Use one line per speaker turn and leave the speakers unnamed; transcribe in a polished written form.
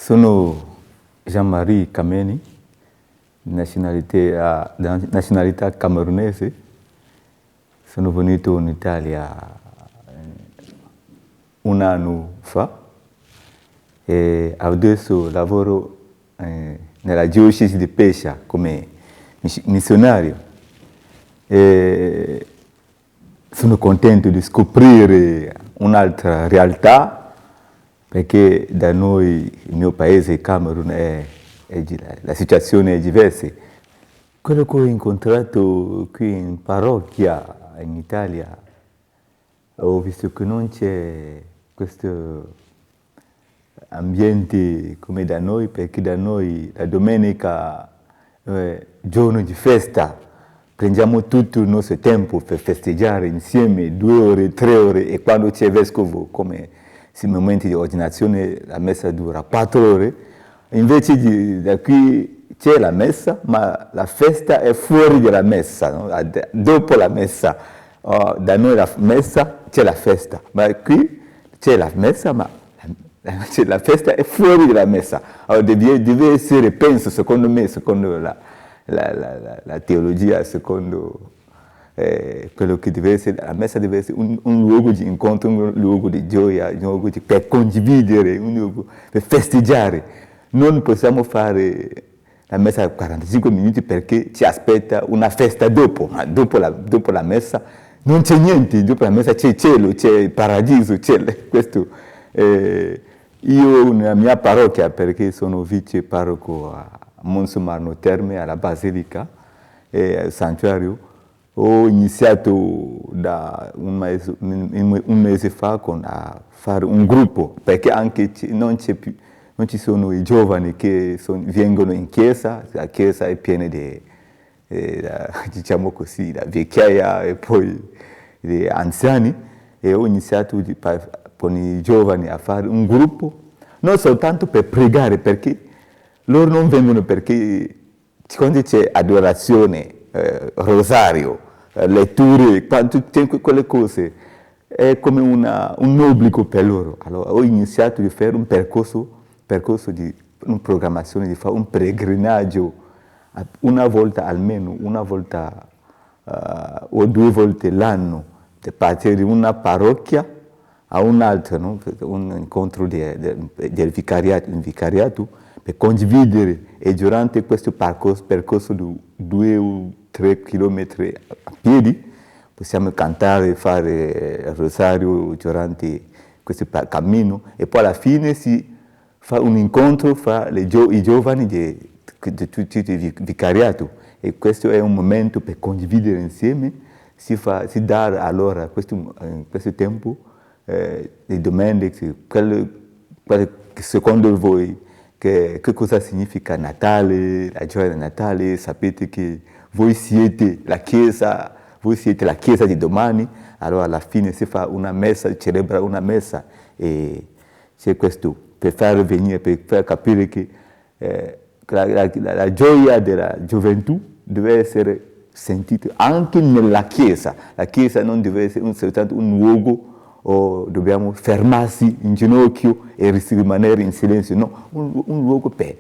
Sono Jean-Marie Kameni, nazionalità camerunese. Sono venuto in Italia un anno fa e adesso lavoro nella diocesi di Pescia come missionario. E sono contento di scoprire un'altra realtà perché da noi, il mio paese, il Camerun, la situazione è diversa. Quello che ho incontrato qui in parrocchia in Italia, ho visto che non c'è questo ambiente come da noi, perché da noi la domenica è giorno di festa, prendiamo tutto il nostro tempo per festeggiare insieme 2 ore, 3 ore, e quando c'è vescovo, come nei momenti di ordinazione, la messa dura 4 ore. Invece da qui c'è la messa, ma la festa è fuori dalla messa, no? Dopo la messa. Da noi la messa c'è la festa, ma qui c'è la messa, ma la festa è fuori dalla messa. Allora deve essere, penso, secondo me, secondo la teologia, secondo quello che deve essere, la messa deve essere un luogo di incontro, un luogo di gioia, un luogo per condividere, un luogo per festeggiare. Non possiamo fare la messa a 45 minuti perché ci aspetta una festa dopo, ma dopo la messa non c'è niente, dopo la messa c'è cielo, c'è paradiso, questo. Io nella mia parrocchia, perché sono vice parroco a Monsumarno Terme, alla Basilica, al santuario, ho iniziato da un mese fa a fare un gruppo, perché anche non ci sono i giovani che vengono in chiesa, la chiesa è piena di, diciamo così, la vecchiaia e poi di anziani, e ho iniziato con i giovani a fare un gruppo, non soltanto per pregare, perché loro non vengono perché quando c'è adorazione, rosario, letture, quelle cose, è come un obbligo per loro. Allora ho iniziato a fare un percorso di una programmazione, di fare un pellegrinaggio una volta almeno, una volta o 2 volte l'anno, per partire di una parrocchia a un'altra, no? Un incontro del vicariato, per condividere, e durante questo percorso di 2 o 3 chilometri a piedi possiamo cantare, fare il rosario durante questo cammino, e poi alla fine si fa un incontro fra i giovani di tutti il vicariato, e questo è un momento per condividere insieme, si dà allora questo tempo di domeniche, secondo voi che cosa significa Natale, la gioia di Natale. Sapete che voi siete la Chiesa di domani, allora alla fine si fa una messa, si celebra una messa, e c'è questo per far venire, per far capire che la gioia della gioventù deve essere sentita anche nella Chiesa. La Chiesa non deve essere soltanto un luogo o dobbiamo fermarsi in ginocchio e rimanere in silenzio, no, un luogo per